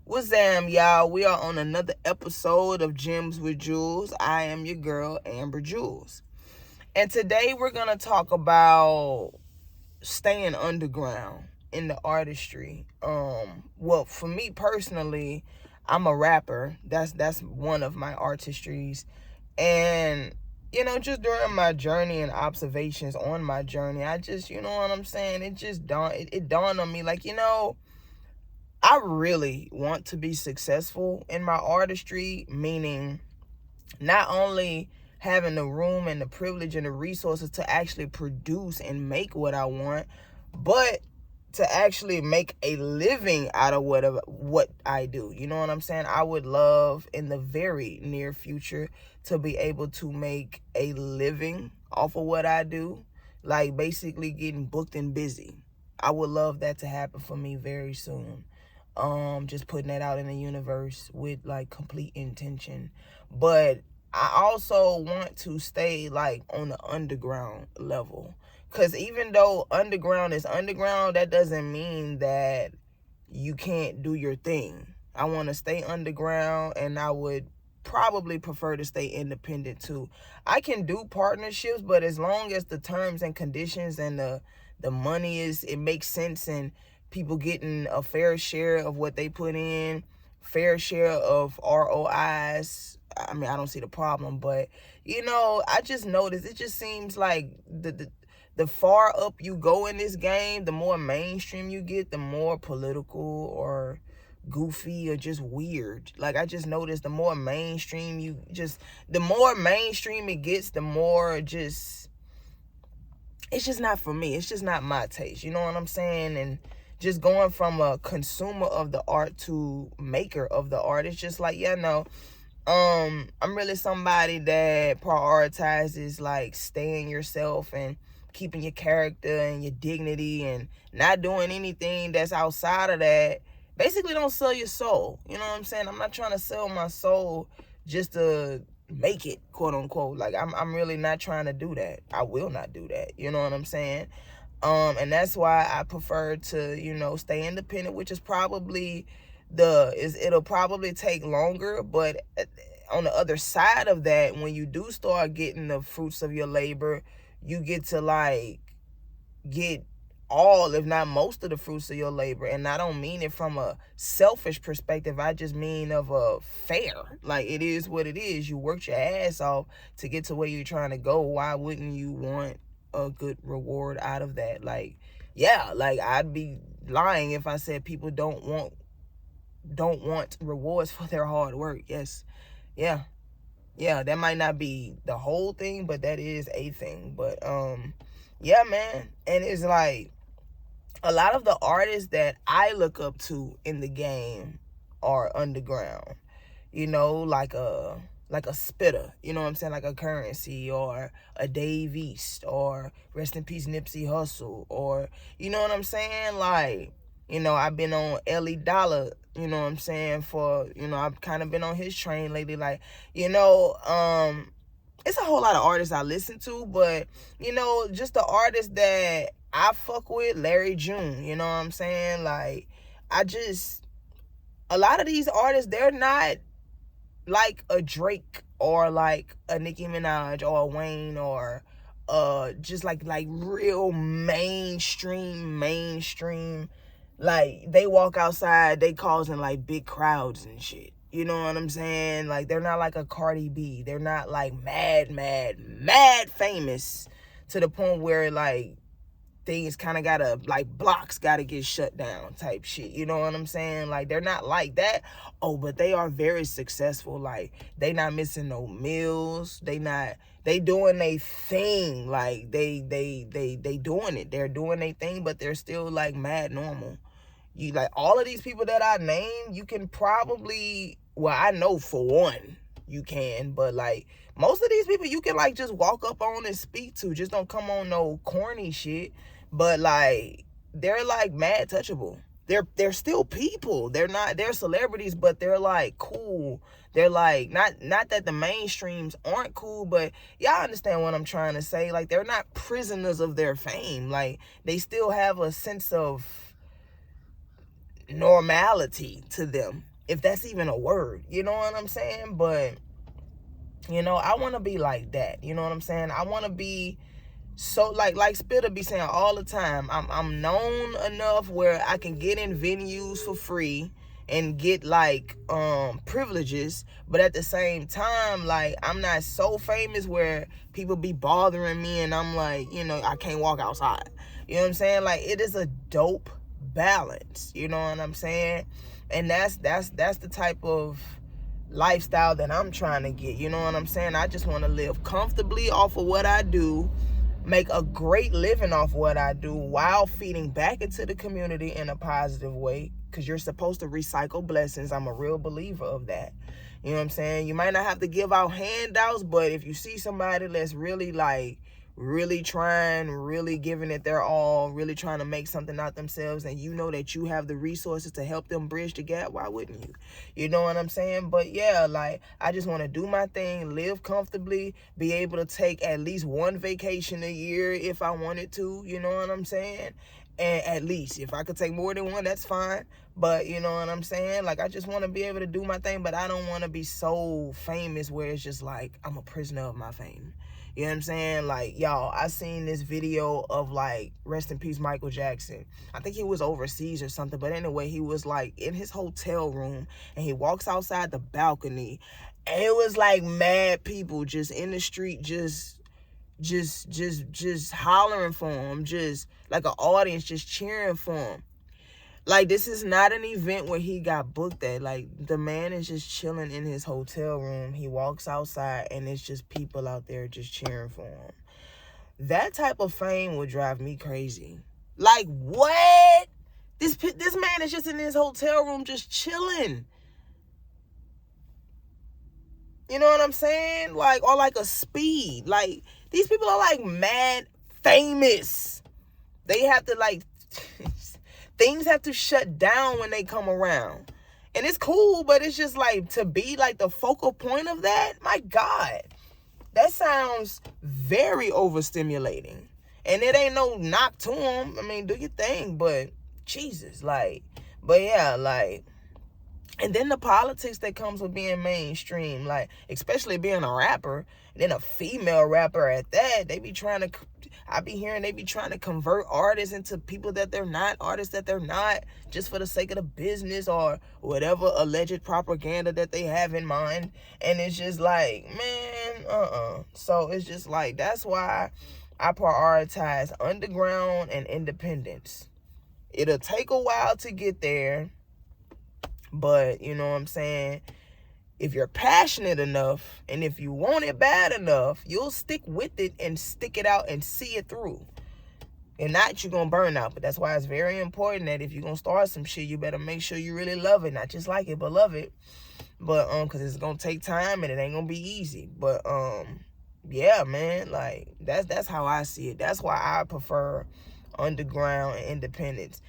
What's up, y'all? We are on another episode of Gems with Jewels. I am your girl, amber.jewelz. And today we're going to talk about staying underground in the artistry. Well, for me personally, I'm a rapper. That's one of my artistries. And just during my journey and observations on my journey, I just, you know what I'm saying? It dawned on me like, I really want to be successful in my artistry, meaning not only having the room and the privilege and the resources to actually produce and make what I want, but to actually make a living out of what I do. You know what I'm saying? I would love in the very near future to be able to make a living off of what I do, like basically getting booked and busy. I would love that to happen for me very soon. Just putting that out in the universe with like complete intention. But I also want to stay like on the underground level, because even though underground is underground, that doesn't mean that you can't do your thing. I want to stay underground, and I would probably prefer to stay independent too. I can do partnerships, but as long as the terms and conditions and the money it makes sense, and people getting a fair share of what they put in, fair share of ROIs, I mean, I don't see the problem. But I just noticed, it just seems like the far up you go in this game, the more mainstream you get, the more political or goofy or just weird. Like, I just noticed the more mainstream it gets, the more just, it's just not for me. It's just not my taste. You know what I'm saying? And just going from a consumer of the art to maker of the art, it's just like, I'm really somebody that prioritizes like staying yourself and keeping your character and your dignity, and not doing anything that's outside of that. Basically, don't sell your soul. You know what I'm saying? I'm not trying to sell my soul just to make it, quote unquote. Like, I'm really not trying to do that. I will not do that. You know what I'm saying? And that's why I prefer to, stay independent, which is probably it'll probably take longer. But on the other side of that, when you do start getting the fruits of your labor, you get to like get all, if not most of the fruits of your labor. And I don't mean it from a selfish perspective. I just mean of a fair, like, it is what it is. You worked your ass off to get to where you're trying to go. Why wouldn't you want a good reward out of that? Like, yeah, like, I'd be lying if I said people don't want rewards for their hard work. Yes. Yeah, that might not be the whole thing, but that is a thing. But yeah, man. And it's like, a lot of the artists that I look up to in the game are underground. Like a Spitter, you know what I'm saying? Like a Currency, or a Dave East, or rest in peace Nipsey Hussle, or, you know what I'm saying? Like, I've been on Ellie Dollar, you know what I'm saying, I've kind of been on his train lately. Like, it's a whole lot of artists I listen to, but, just the artists that I fuck with, Larry June, you know what I'm saying? Like, a lot of these artists, they're not like a Drake or like a Nicki Minaj or a Wayne, or just like real mainstream. Like, they walk outside, they causing like big crowds and shit. You know what I'm saying? Like, they're not like a Cardi B. They're not like mad famous to the point where like things kind of gotta, like, blocks gotta get shut down type shit. You know what I'm saying? Like, they're not like that. Oh, but they are very successful. Like, they not missing no meals. They doing their thing. Like, they doing it. They're doing their thing, but they're still like mad normal. You, like, all of these people that I named, you can probably, well, I know for one you can, but like most of these people you can like just walk up on and speak to. Just don't come on no corny shit. But like, they're like mad touchable. They're still people. They're celebrities, but they're like cool. They're like, not that the mainstreams aren't cool, but y'all understand what I'm trying to say. Like, they're not prisoners of their fame. Like, they still have a sense of normality to them. if that's even a word, you know what I'm saying? But, you know, I want to be like that, you know what I'm saying? I want to be so, like Spitter be saying all the time, I'm known enough where I can get in venues for free and get like privileges, but at the same time, like, I'm not so famous where people be bothering me and I'm like, you know, I can't walk outside. You know what I'm saying? Like, it is a dope balance, you know what I'm saying? And that's the type of lifestyle that I'm trying to get, you know what I'm saying? I just want to live comfortably off of what I do, make a great living off what I do while feeding back into the community in a positive way, because you're supposed to recycle blessings. I'm a real believer of that. You know what I'm saying? You might not have to give out handouts, but if you see somebody that's really like really trying, really giving it their all, really trying to make something out themselves, and you know that you have the resources to help them bridge the gap, why wouldn't you? You know what I'm saying? But yeah, like, I just want to do my thing, live comfortably, be able to take at least one vacation a year if I wanted to, you know what I'm saying? And at least if I could take more than one, that's fine. But you know what I'm saying? Like, I just want to be able to do my thing, but I don't want to be so famous where it's just like I'm a prisoner of my fame. You know what I'm saying? Like, y'all, I seen this video of, like, rest in peace, Michael Jackson. I think he was overseas or something. But anyway, he was, like, in his hotel room. And he walks outside the balcony. And it was, like, mad people just in the street just hollering for him. Just, like, an audience just cheering for him. Like, this is not an event where he got booked at. Like, the man is just chilling in his hotel room. He walks outside, and it's just people out there just cheering for him. That type of fame would drive me crazy. Like, what? This man is just in his hotel room just chilling. You know what I'm saying? Like, or like a Speed. Like, these people are, like, mad famous. They have to, like... Things have to shut down when they come around. And it's cool, but it's just like, to be like the focal point of that, my God. That sounds very overstimulating. And it ain't no knock to them. I mean, do your thing, but Jesus, like, but yeah, like, and then the politics that comes with being mainstream, like, especially being a rapper, and then a female rapper at that, they be trying to, I be hearing they be trying to convert artists into people that they're not, artists that they're not, just for the sake of the business or whatever alleged propaganda that they have in mind. And it's just like, man, So it's just like, that's why I prioritize underground and independence. It'll take a while to get there, but you know what I'm saying? If you're passionate enough and if you want it bad enough, you'll stick with it and stick it out and see it through. And not you're going to burn out. But that's why it's very important that if you're going to start some shit, you better make sure you really love it. Not just like it, but love it. But, because it's going to take time and it ain't going to be easy. But, yeah, man, like, that's how I see it. That's why I prefer underground and independence.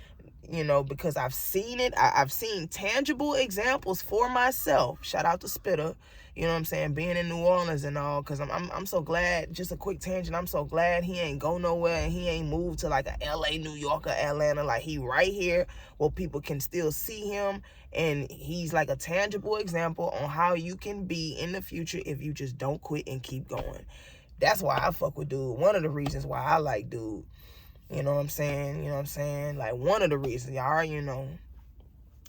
You know, because I've seen it. I've seen tangible examples for myself. Shout out to Spitter. You know what I'm saying? Being in New Orleans and all. Because I'm so glad. Just a quick tangent. I'm so glad he ain't go nowhere. And he ain't moved to like a LA, New York, or Atlanta. Like, he right here where people can still see him. And he's like a tangible example on how you can be in the future if you just don't quit and keep going. That's why I fuck with dude. One of the reasons why I like dude. You know what I'm saying? You know what I'm saying? Like, one of the reasons, y'all already, you know.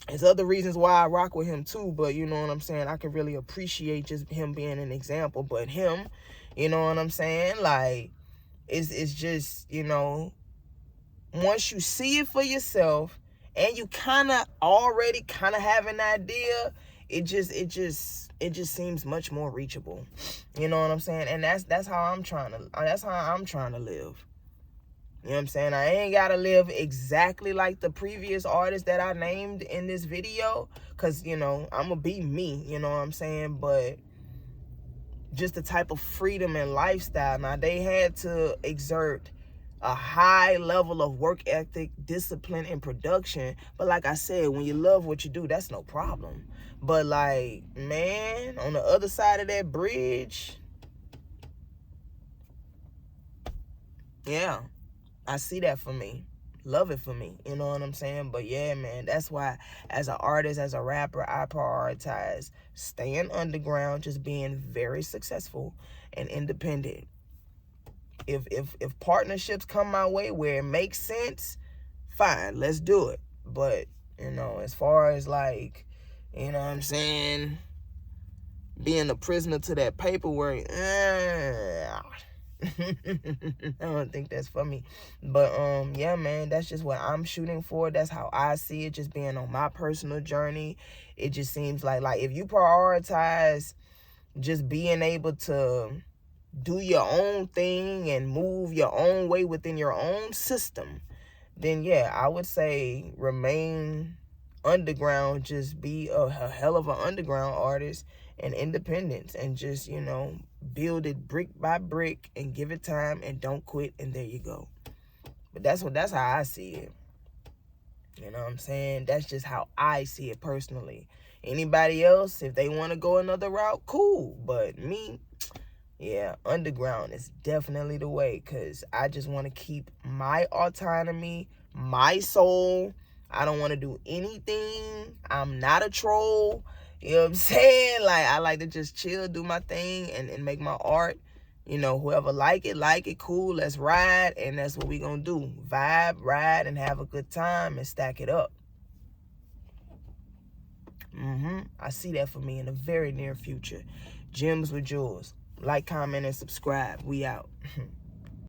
There's other reasons why I rock with him, too. But, you know what I'm saying? I can really appreciate just him being an example. But him, you know what I'm saying? Like, it's just, you know, once you see it for yourself and you kind of already kind of have an idea, it just seems much more reachable. You know what I'm saying? And that's how I'm trying to live. You know what I'm saying? I ain't got to live exactly like the previous artists that I named in this video. Because, you know, I'm going to be me. You know what I'm saying? But just the type of freedom and lifestyle. Now, they had to exert a high level of work ethic, discipline, and production. But like I said, when you love what you do, that's no problem. But, like, man, on the other side of that bridge, yeah. I see that for me. love it for me. You know what I'm saying? But yeah, man, that's why as an artist, as a rapper, I prioritize staying underground, just being very successful and independent. If partnerships come my way where it makes sense, fine, let's do it. But, as far as like, what I'm saying, being a prisoner to that paperwork, I don't think that's for me. But yeah, man, that's just what I'm shooting for. That's how I see it, just being on my personal journey. It just seems like if you prioritize just being able to do your own thing and move your own way within your own system, then yeah, I would say remain underground, just be a hell of an underground artist and independence, and just, build it brick by brick and give it time and don't quit, and there you go. But that's how I see it. You know what I'm saying? That's just how I see it personally. Anybody else, if they want to go another route, cool. But me, yeah, underground is definitely the way, because I just want to keep my autonomy, my soul. I don't want to do anything. I'm not a troll. You know what I'm saying? Like, I like to just chill, do my thing, and make my art. Whoever like it, cool, let's ride, and that's what we gonna do. Vibe, ride, and have a good time, and stack it up. I see that for me in the very near future. Gems with Jewels. Like, comment, and subscribe. We out.